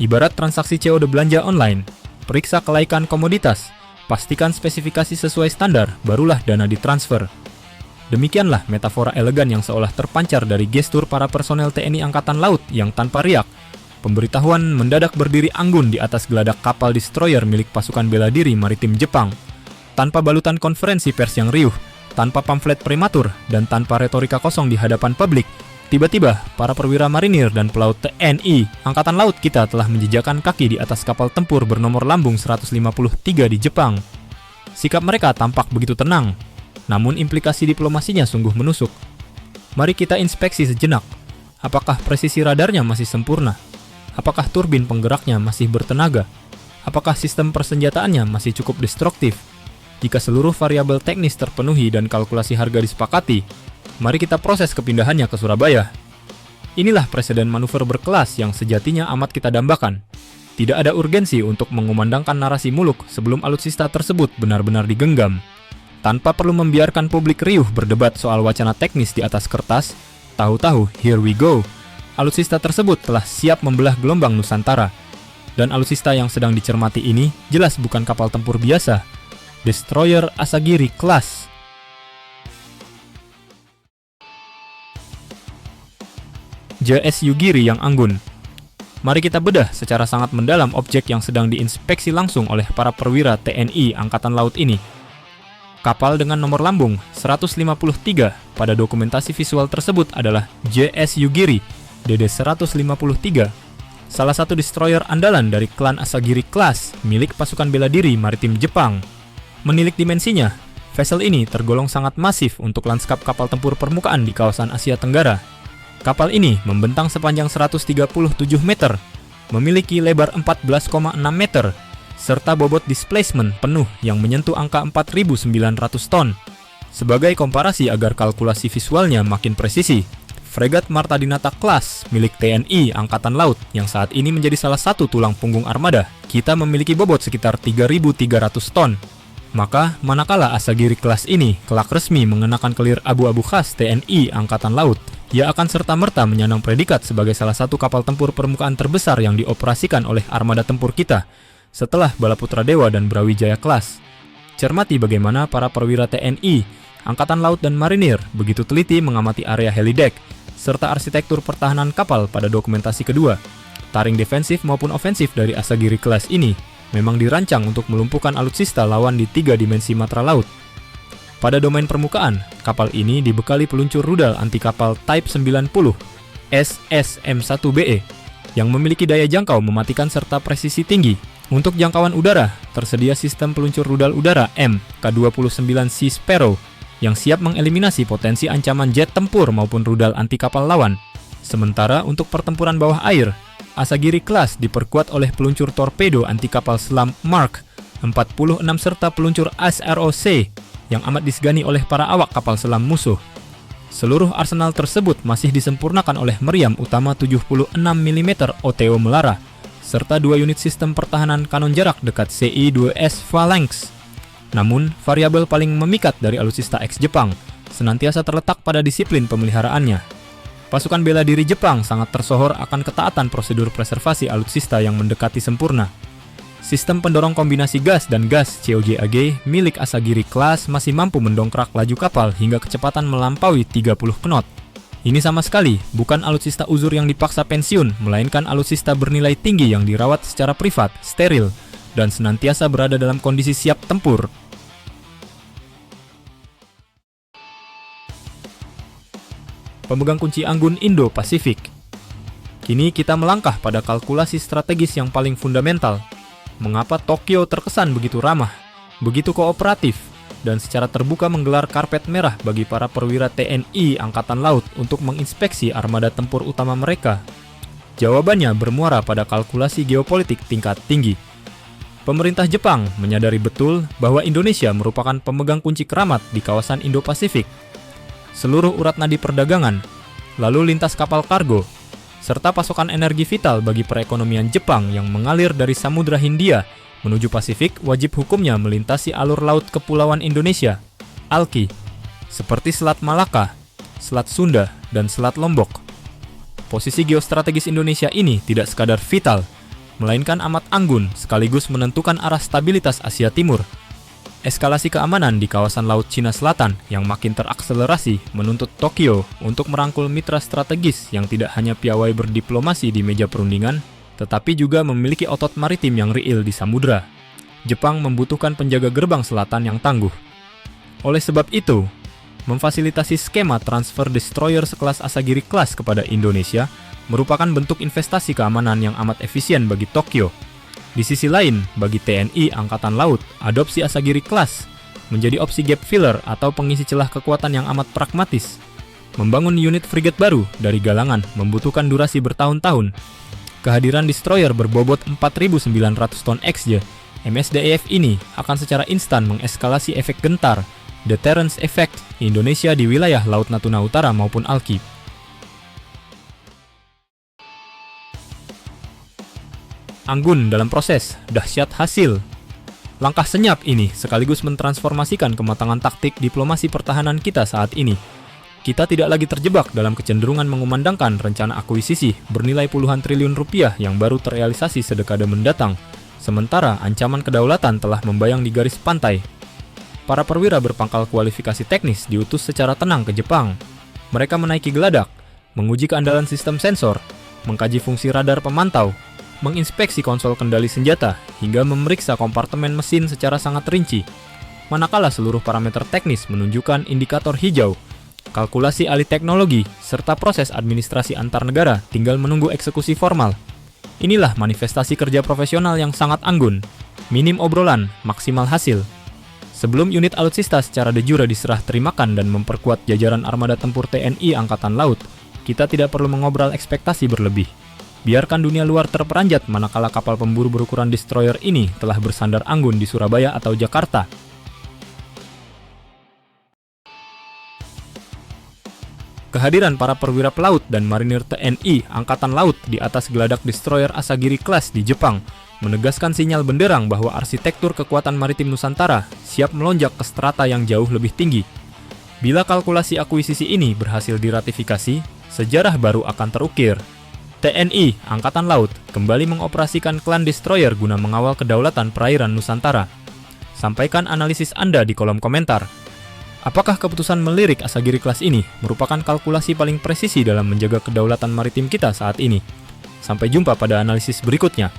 Ibarat transaksi COD belanja online, periksa kelaikan komoditas, pastikan spesifikasi sesuai standar, barulah dana ditransfer. Demikianlah metafora elegan yang seolah terpancar dari gestur para personel TNI Angkatan Laut yang tanpa riak. Pemberitahuan mendadak berdiri anggun di atas geladak kapal destroyer milik pasukan bela diri maritim Jepang. Tanpa balutan konferensi pers yang riuh, tanpa pamflet prematur, dan tanpa retorika kosong di hadapan publik, tiba-tiba para perwira marinir dan pelaut TNI Angkatan Laut kita telah menjejakkan kaki di atas kapal tempur bernomor lambung 153 di Jepang. Sikap mereka tampak begitu tenang, namun implikasi diplomasinya sungguh menusuk. Mari kita inspeksi sejenak. Apakah presisi radarnya masih sempurna? Apakah turbin penggeraknya masih bertenaga? Apakah sistem persenjataannya masih cukup destruktif? Jika seluruh variabel teknis terpenuhi dan kalkulasi harga disepakati, mari kita proses kepindahannya ke Surabaya. Inilah preseden manuver berkelas yang sejatinya amat kita dambakan. Tidak ada urgensi untuk mengumandangkan narasi muluk sebelum alutsista tersebut benar-benar digenggam. Tanpa perlu membiarkan publik riuh berdebat soal wacana teknis di atas kertas, tahu-tahu here we go. Alutsista tersebut telah siap membelah gelombang Nusantara. Dan alutsista yang sedang dicermati ini jelas bukan kapal tempur biasa. Destroyer Asagiri Class. JS Yugiri yang anggun. Mari kita bedah secara sangat mendalam objek yang sedang diinspeksi langsung oleh para perwira TNI Angkatan Laut ini. Kapal dengan nomor lambung 153 pada dokumentasi visual tersebut adalah JS Yugiri DD-153, salah satu destroyer andalan dari klan Asagiri Class milik pasukan bela diri maritim Jepang. Menilik dimensinya, vessel ini tergolong sangat masif untuk lanskap kapal tempur permukaan di kawasan Asia Tenggara. Kapal ini membentang sepanjang 137 meter, memiliki lebar 14,6 meter, serta bobot displacement penuh yang menyentuh angka 4.900 ton. Sebagai komparasi agar kalkulasi visualnya makin presisi, fregat Marta Dinata Class milik TNI Angkatan Laut yang saat ini menjadi salah satu tulang punggung armada, kita memiliki bobot sekitar 3.300 ton. Maka, manakala Asagiri Class ini kelak resmi mengenakan kelir abu-abu khas TNI Angkatan Laut, ia akan serta-merta menyandang predikat sebagai salah satu kapal tempur permukaan terbesar yang dioperasikan oleh armada tempur kita, setelah Balaputra Dewa dan Brawijaya Class. Cermati bagaimana para perwira TNI, Angkatan Laut dan Marinir begitu teliti mengamati area helideck, serta arsitektur pertahanan kapal pada dokumentasi kedua. Taring defensif maupun ofensif dari Asagiri Class ini memang dirancang untuk melumpuhkan alutsista lawan di 3 dimensi matra laut. Pada domain permukaan, kapal ini dibekali peluncur rudal anti kapal Type 90 SSM-1BE yang memiliki daya jangkau mematikan serta presisi tinggi. Untuk jangkauan udara, tersedia sistem peluncur rudal udara K-29C Sparrow yang siap mengeliminasi potensi ancaman jet tempur maupun rudal anti kapal lawan. Sementara untuk pertempuran bawah air, Asagiri Class diperkuat oleh peluncur torpedo anti kapal selam Mark 46 serta peluncur SROC yang amat disegani oleh para awak kapal selam musuh. Seluruh arsenal tersebut masih disempurnakan oleh meriam utama 76 mm OTO Melara, serta 2 unit sistem pertahanan kanon jarak dekat CI-2S Phalanx. Namun, variabel paling memikat dari alutsista X Jepang senantiasa terletak pada disiplin pemeliharaannya. Pasukan bela diri Jepang sangat tersohor akan ketaatan prosedur preservasi alutsista yang mendekati sempurna. Sistem pendorong kombinasi gas dan gas COGAG milik Asagiri Class masih mampu mendongkrak laju kapal hingga kecepatan melampaui 30 knot. Ini sama sekali bukan alutsista uzur yang dipaksa pensiun, melainkan alutsista bernilai tinggi yang dirawat secara privat, steril, dan senantiasa berada dalam kondisi siap tempur. Pemegang kunci anggun Indo-Pasifik. Kini kita melangkah pada kalkulasi strategis yang paling fundamental. Mengapa Tokyo terkesan begitu ramah, begitu kooperatif, dan secara terbuka menggelar karpet merah bagi para perwira TNI Angkatan Laut untuk menginspeksi armada tempur utama mereka? Jawabannya bermuara pada kalkulasi geopolitik tingkat tinggi. Pemerintah Jepang menyadari betul bahwa Indonesia merupakan pemegang kunci keramat di kawasan Indo-Pasifik. Seluruh urat nadi perdagangan, lalu lintas kapal kargo, serta pasokan energi vital bagi perekonomian Jepang yang mengalir dari Samudra Hindia menuju Pasifik wajib hukumnya melintasi alur laut kepulauan Indonesia, ALKI, seperti Selat Malaka, Selat Sunda, dan Selat Lombok. Posisi geostrategis Indonesia ini tidak sekadar vital, melainkan amat anggun sekaligus menentukan arah stabilitas Asia Timur. Eskalasi keamanan di kawasan Laut Cina Selatan yang makin terakselerasi menuntut Tokyo untuk merangkul mitra strategis yang tidak hanya piawai berdiplomasi di meja perundingan, tetapi juga memiliki otot maritim yang riil di samudra. Jepang membutuhkan penjaga gerbang selatan yang tangguh. Oleh sebab itu, memfasilitasi skema transfer destroyer sekelas Asagiri Class kepada Indonesia merupakan bentuk investasi keamanan yang amat efisien bagi Tokyo. Di sisi lain, bagi TNI Angkatan Laut, adopsi Asagiri Class menjadi opsi gap filler atau pengisi celah kekuatan yang amat pragmatis. Membangun unit frigate baru dari galangan membutuhkan durasi bertahun-tahun. Kehadiran destroyer berbobot 4.900 ton XJ, MSDEF ini akan secara instan mengeskalasi efek gentar, deterrence effect Indonesia di wilayah Laut Natuna Utara maupun Alki. Anggun dalam proses, dahsyat hasil. Langkah senyap ini sekaligus mentransformasikan kematangan taktik diplomasi pertahanan kita saat ini. Kita tidak lagi terjebak dalam kecenderungan mengumandangkan rencana akuisisi bernilai puluhan triliun rupiah yang baru terrealisasi sedekade mendatang, sementara ancaman kedaulatan telah membayang di garis pantai. Para perwira berpangkal kualifikasi teknis diutus secara tenang ke Jepang. Mereka menaiki geladak, menguji keandalan sistem sensor, mengkaji fungsi radar pemantau, menginspeksi konsol kendali senjata, hingga memeriksa kompartemen mesin secara sangat rinci. Manakala seluruh parameter teknis menunjukkan indikator hijau, kalkulasi alih teknologi, serta proses administrasi antar negara tinggal menunggu eksekusi formal. Inilah manifestasi kerja profesional yang sangat anggun. Minim obrolan, maksimal hasil. Sebelum unit alutsista secara de jure diserah terimakan dan memperkuat jajaran armada tempur TNI Angkatan Laut, kita tidak perlu mengobrol ekspektasi berlebih. Biarkan dunia luar terperanjat manakala kapal pemburu berukuran destroyer ini telah bersandar anggun di Surabaya atau Jakarta. Kehadiran para perwira pelaut dan marinir TNI Angkatan Laut di atas geladak destroyer Asagiri Class di Jepang menegaskan sinyal benderang bahwa arsitektur kekuatan maritim Nusantara siap melonjak ke strata yang jauh lebih tinggi. Bila kalkulasi akuisisi ini berhasil diratifikasi, sejarah baru akan terukir. TNI Angkatan Laut kembali mengoperasikan klan destroyer guna mengawal kedaulatan perairan Nusantara. Sampaikan analisis Anda di kolom komentar. Apakah keputusan melirik Asagiri Class ini merupakan kalkulasi paling presisi dalam menjaga kedaulatan maritim kita saat ini? Sampai jumpa pada analisis berikutnya.